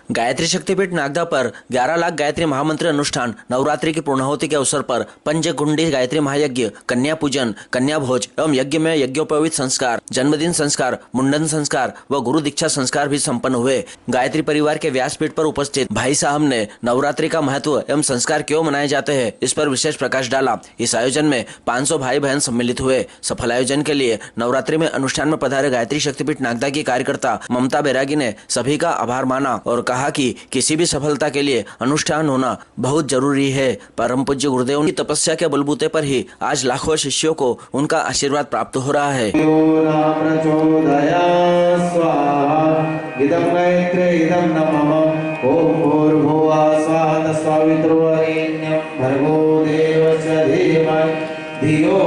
गायत्री शक्तिपीठ नागदा पर 11 लाख गायत्री महामंत्र अनुष्ठान नवरात्रि की पूर्णाहुति के अवसर पर पंचगुंडी गायत्री महायज्ञ, कन्या पूजन, कन्या भोज एवं यज्ञ में यज्ञोपवीत संस्कार, जन्मदिन संस्कार, मुंडन संस्कार व गुरु दीक्षा संस्कार भी संपन्न हुए। गायत्री परिवार के व्यासपीठ पर उपस्थित भाई साहब ने नवरात्रि का महत्व एवं संस्कार क्यों मनाए जाते हैं इस पर विशेष प्रकाश डाला। इस आयोजन में 500 भाई बहन सम्मिलित हुए। सफल आयोजन के लिए नवरात्रि में अनुष्ठान में पधारे गायत्री शक्तिपीठ नागदा की कार्यकर्ता ममता बैरागी ने सभी का आभार माना और कहा कि किसी भी सफलता के लिए अनुष्ठान होना बहुत जरूरी है। परम पूज्य गुरुदेव की तपस्या के बलबूते पर ही आज लाखों शिष्यों को उनका आशीर्वाद प्राप्त हो रहा है। धियो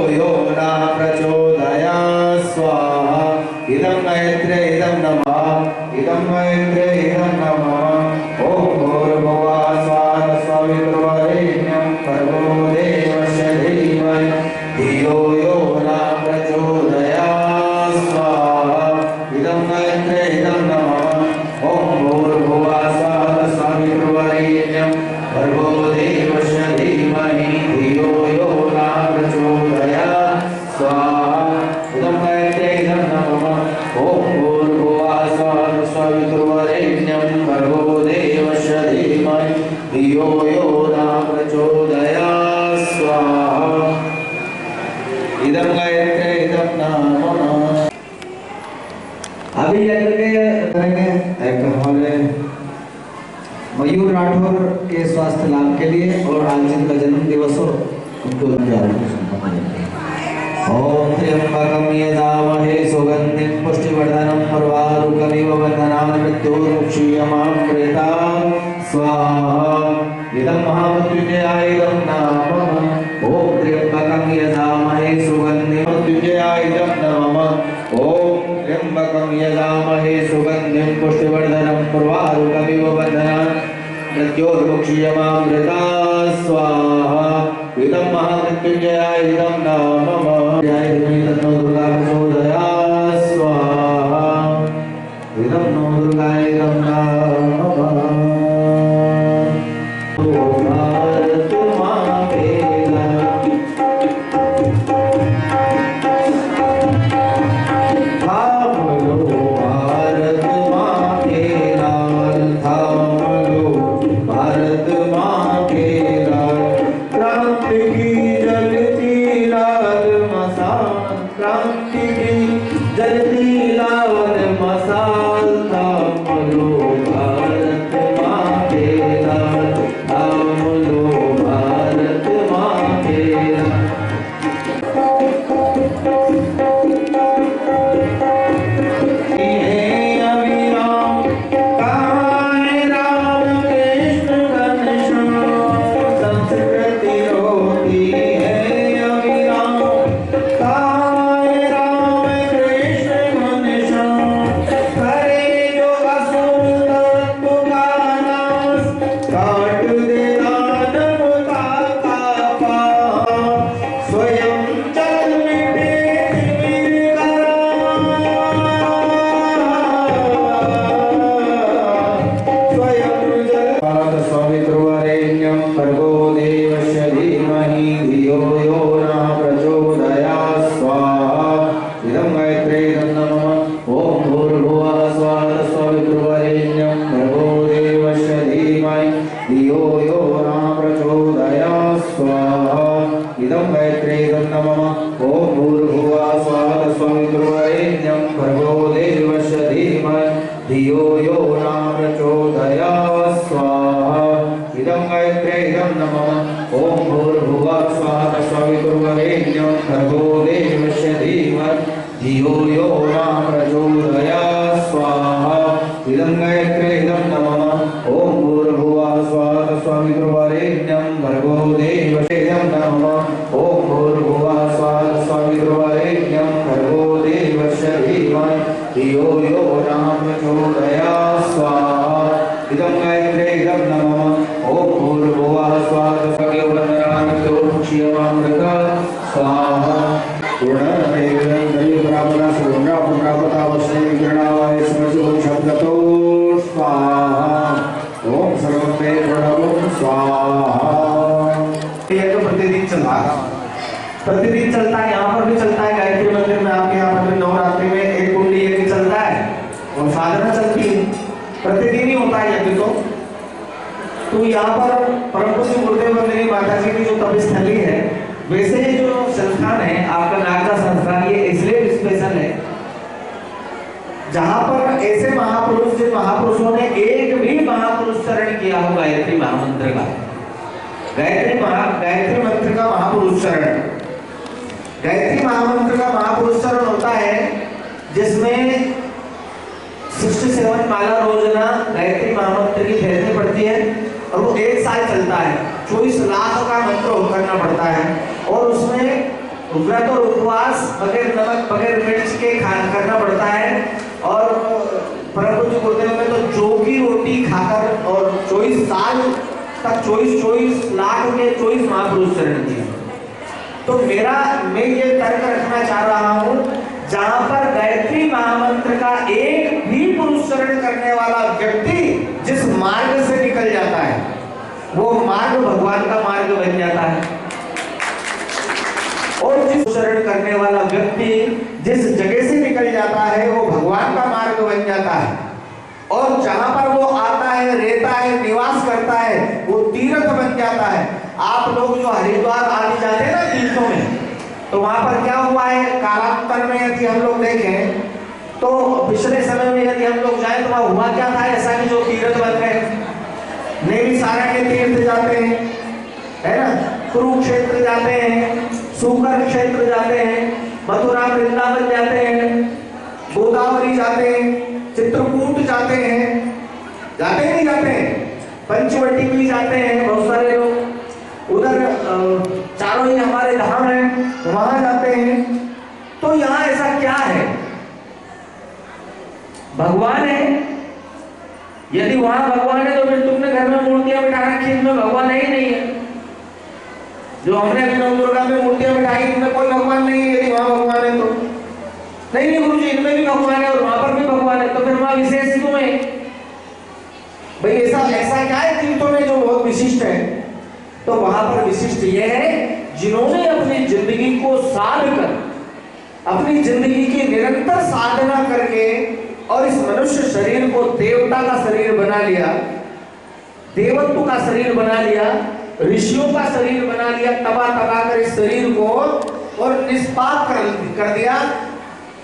यो न प्रचोदयात् स्वाहा इदं मैत्रे इदं नमः इदं मैत्रे इदं नमः ओम भूर्भुवः स्वः सवितुर्वरेण्यं भर्गो देवस्य धीमहि धियो यो न प्रचोदयात् स्वाहा इदं मैत्रे इदं नमः ओम भूर्भुवः स्वः सवितुर्वरेण्यं भर्गो देवस्य धीमहि धियो यो न प्रचोदयात् स्वाहा इदं मैत्रे इदं नमः ओम भूर्भुवः स्वः सवितुर्वरेण्यं भर्गो देवस्य धीमहि धियो यो न प्रचोदयात् स्वाहा इदं मैत्रे इदं नमः। अभी यज्ञ करेंगे एक हमारे मयूर राठौर के स्वास्थ्य लाभ के लिए और आज जिनका जन्म दिवस हो उनको ओम त्र्यंबकं यजामहे सुगंधिं पुष्टिवर्धनं उर्वारुकमिव बन्धनान् मृत्योर्मुक्षीयमामृतात् स्वाहा इदं महामृत्युंजयाय इदं नमः ओम त्र्यंबकं यजामहे सुगंधिं मृत्युंजयाय इदं नमः ओम त्र्यंबकं यजामहे सुगंधिं पुष्टिवर्धनं उर्वारुकमिव बन्धनान् मृत्योर्मुक्षीयमामृतात् स्वाहा इदं महामृत्युंजयाय इदं नमः जय तन्नो दुर्गा प्रचोदयात् स्वाहा इदं नो दुर्गाय इदं नमः। भारत मां तेरा थाम लो भारत मां तेरा थाम लो भारत मां तेरा क्रांति की जलती लाल मसाल क्रांति की जलती लाल मसाल थाम लो भारत मां तेरा थाम लो भारत मां तेरा इदं मैत्रे इदं नमः ओम भूर्भुवः स्वः सवितुर्वरेण्यं भर्गो देवस्य धीमहि धियो यो न प्रचोदयात् स्वाहा इदं मैत्रे इदं नमः ओम भूर्भुवः स्वः सवितुर्वरेण्यं भर्गो देवस्य धीमहि धियो यो न प्रचोदयात् स्वाहा इदं मैत्रे इदं नमः ओम भूर्भुवः स्वः सवितुर्वरेण्यं भर्गो देवस्य नमः ओम भूर्भुवः स्वः सवितुर्वरेण्यं भर्गो देवस्य धीमहि धियो यो न प्रचोदयात् स्वाहा इदं मैत्रे इदं नमः ओम भूर्भुवः स्वः सवितुर्वरेण्यं स्वाहा स्वाहा प्रतिदिन ही होता है यज्ञ तो यहाँ पर परम पूज्य गुरुदेव मेरी माता जी की जो तपस्थली है, वैसे ही जो संस्थान है आपका नागदा संस्थान, ये इसलिए स्पेशल है जहाँ पर ऐसे महापुरुष, जिन महापुरुषों ने एक भी महापुरुष चरण किया हो गायत्री महामंत्र का, गायत्री मंत्र का महापुरुष चरण, गायत्री महामंत्र का महापुरुष चरण होता है जिसमें 67 माला रोजाना गायत्री महामंत्र की फेरनी पड़ती है और वो 1 साल चलता है। 24 लाख का मंत्र करना पड़ता है और उसमें व्रत और उपवास बगैर नमक बगैर मिर्च के करना पड़ता है। और परम पूज्य गुरुदेव में तो जौ की रोटी खाकर और 24 साल तक 24 लाख के 24 महापुरुष चरण किए। तो मैं ये तर्क रखना चाह रहा हूँ, जहां पर गायत्री महामंत्र का एक भी पुरुष चरण करने वाला व्यक्ति जिस मार्ग से निकल जाता है, वो मार्ग भगवान का मार्ग बन जाता है। और जिस चरण करने वाला व्यक्ति जिस जगह से निकल जाता है, वो भगवान का मार्ग बन जाता है। और जहां पर वो आता है, रहता है, निवास करता है, वो तीर्थ बन जाता है। आप लोग जो हरिद्वार आदि जाते हैं ना तीर्थों में, तो वहां पर क्या हुआ है, कालांतर में यदि हम लोग देखें तो पिछले समय में यदि हम लोग जाए तो वहां हुआ क्या था, ऐसा कि जो तीर्थ बन गए, नेमिसारा के तीर्थ जाते हैं, है ना, कुरुक्षेत्र जाते हैं, सुकर क्षेत्र जाते हैं, मथुरा वृंदावन जाते हैं, गोदावरी जाते हैं, चित्रकूट जाते हैं, जाते नहीं जाते हैं, पंचवटी भी जाते हैं बहुत सारे लोग, उधर चारों ही हमारे धाम हैं, वहां जाते हैं। तो यहाँ ऐसा क्या है, भगवान है। यदि वहां भगवान है तो फिर तुमने घर में मूर्तियां बिठा रखी, इनमें भगवान है ही नहीं है। जो हमने अभी नवदुर्गा में मूर्तियां बिठाई, इनमें कोई भगवान नहीं है। यदि वहां भगवान है तो नहीं गुरुजी, इनमें भी भगवान है और वहां पर भी भगवान है, तो फिर वहां विशेष क्यों है भाई? ऐसा क्या है तीर्थों में जो बहुत विशिष्ट है? तो वहां पर विशिष्ट यह है जिन्होंने अपनी जिंदगी को साध कर, अपनी जिंदगी की निरंतर साधना करके और इस मनुष्य शरीर को देवता का शरीर बना लिया, देवत्व का शरीर बना लिया, ऋषियों का शरीर बना लिया, तबा कर इस शरीर को और निष्पाप कर दिया,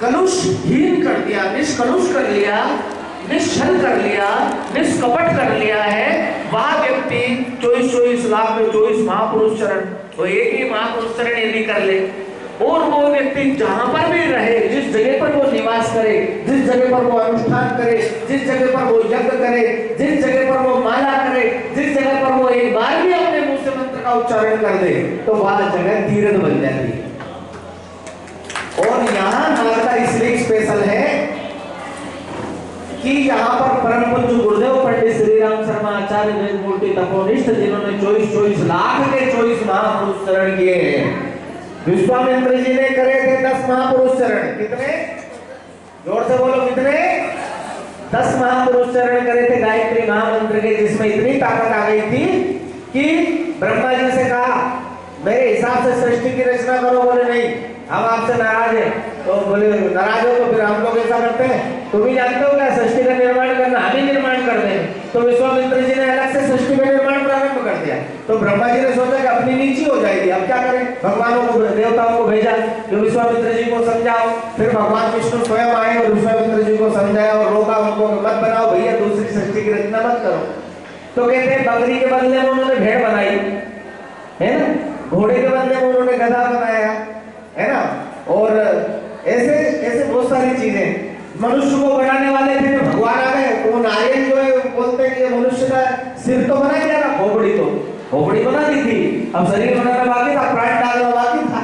कलुषहीन कर दिया, निष्कलुष कर लिया, निश्चल कर लिया, निष्कपट कर लिया है। वह व्यक्ति 24 लाख में 24 महापुरुष चरण, तो एक ही महापुरुष चरण यदि कर ले और वो व्यक्ति जहां पर भी रहे, जिस जगह पर वो निवास करे, जिस जगह पर वो अनुष्ठान करे, जिस जगह पर वो यज्ञ करे, जिस जगह पर वो माला करे, जिस जगह पर वो एक बार भी अपने मुंह से मंत्र का उच्चारण कर दे, तो वह जगह तीर्थ बन जाती है। और यहाँ नागदा इसलिए स्पेशल है कि यहाँ पर परम पूज्य गुरुदेव पंडित श्री राम शर्मा आचार्य वेदमूर्ति तपोनिष्ठ, जिन्होंने 24 लाख के 24 महापुरुष चरण किए हैं। विश्वामित्र जी ने करे थे 10 महापुरुष चरण। कितने? जोर से बोलो, कितने? 10 महापुरुष चरण करे थे गायत्री महामंत्र के, जिसमें इतनी ताकत आ गई थी कि ब्रह्मा जी से कहा मेरे हिसाब से सृष्टि की रचना करो। बोले नहीं, हम आपसे नाराज है। तो बोले नाराज हो तो फिर हम लोग ऐसा करते हैं, तुम ही जानते हो क्या सृष्टि का निर्माण करना, हम ही निर्माण कर दें। तो विश्वामित्र जी ने अलग से सृष्टि का निर्माण प्रारंभ कर दिया। तो ब्रह्मा जी ने सोचा कि अपनी नीची हो जाएगी, अब क्या करें, भगवानों को, देवताओं को भेजा कि विश्वामित्र जी को समझाओ। फिर भगवान विष्णु स्वयं आए और विश्वामित्र जी को समझाया और रोका उनको, मत बनाओ भैया, दूसरी सृष्टि की रचना मत करो। तो कहते हैं बकरी के बदले में उन्होंने भेड़ बनाई, है ना, घोड़े के बदले में उन्होंने गधा बनाया, है ना, और ऐसे ऐसे बहुत सारी चीजें। मनुष्य को बनाने वाले थे तो भगवान आ गए, तो नारियल जो है बोलते हैं कि मनुष्य का सिर तो बना दिया ना, खोपड़ी बना दी थी, अब शरीर बनाना बाकी था, प्राण डालना बाकी था।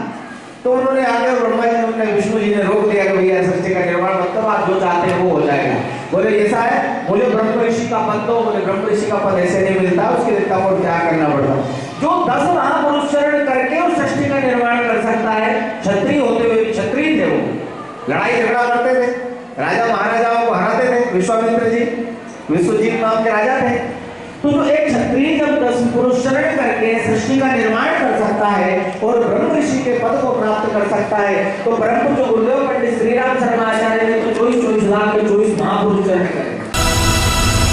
तो उन्होंने आगे ब्रह्मा जी ने, विष्णु जी ने रोक दिया कि भैया सृष्टि का निर्माण मत करो, आप जो चाहते हैं वो हो जाएगा। बोले ऐसा है, बोले ब्रह्म ऋषि का पद दो। बोले ब्रह्म ऋषि का पद ऐसे नहीं मिलता, उसके लिए तप और त्याग करना पड़ता। जो 10 महापुरुष चरण करके उस सृष्टि का निर्माण कर सकता है, क्षत्रिय होते हुए भी क्षत्रिय थे, वो लड़ाई झगड़ा करते थे, राजा महाराजाओं को हराते थे। विश्वामित्र जी विश्वजीत नाम के राजा थे। तो जो एक क्षत्रिय जब 10 पुरुष चरण करके सृष्टि का निर्माण कर सकता है और ब्रह्म ऋषि के पद को प्राप्त कर सकता है, तो ब्रह्म जो गुरुदेव पंडित श्री राम शर्मा आचार्य